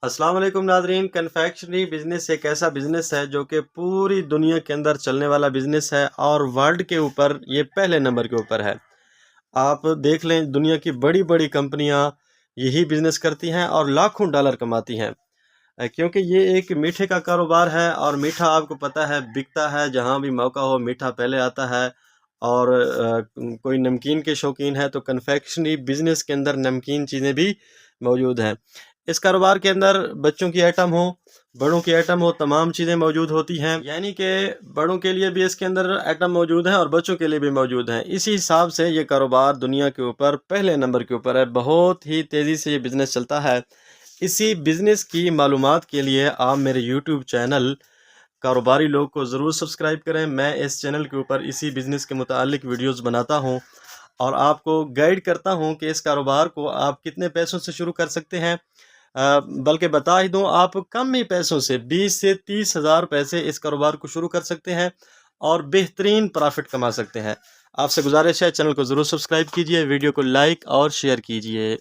अस्सलाम वालेकुम Nadreen. Confectionery business एक ऐसा बिज़नेस है जो कि पूरी दुनिया के अंदर चलने वाला बिज़नेस है और वर्ल्ड के ऊपर ये पहले नंबर के ऊपर है। आप देख लें, दुनिया की बड़ी बड़ी कंपनियां यही बिज़नेस करती हैं और लाखों डॉलर कमाती हैं। क्योंकि ये एक मीठे का कारोबार है और मीठा आपको पता है बिकता है, जहाँ भी मौका हो मीठा पहले आता है। और कोई नमकीन के शौकीन है तो कन्फेक्शनरी बिज़नेस के अंदर नमकीन चीज़ें भी मौजूद हैं। इस कारोबार के अंदर बच्चों की आइटम हो, बड़ों की आइटम हो, तमाम चीज़ें मौजूद होती हैं। यानी कि बड़ों के लिए भी इसके अंदर आइटम मौजूद हैं और बच्चों के लिए भी मौजूद हैं। इसी हिसाब से ये कारोबार दुनिया के ऊपर पहले नंबर के ऊपर है। बहुत ही तेज़ी से ये बिज़नेस चलता है। इसी बिज़नेस की मालूमात के लिए आप मेरे यूट्यूब चैनल कारोबारी लोग को ज़रूर सब्सक्राइब करें। मैं इस चैनल के ऊपर इसी बिज़नेस के मुतालिक वीडियोस बनाता हूं और आपको गाइड करता हूं कि इस कारोबार को आप कितने पैसों से शुरू कर सकते हैं। बल्कि बता ही दूं, आप कम ही पैसों से 20 से 30 हज़ार पैसे इस कारोबार को शुरू कर सकते हैं और बेहतरीन प्रॉफिट कमा सकते हैं। आपसे गुजारिश है, चैनल को ज़रूर सब्सक्राइब कीजिए, वीडियो को लाइक और शेयर कीजिए।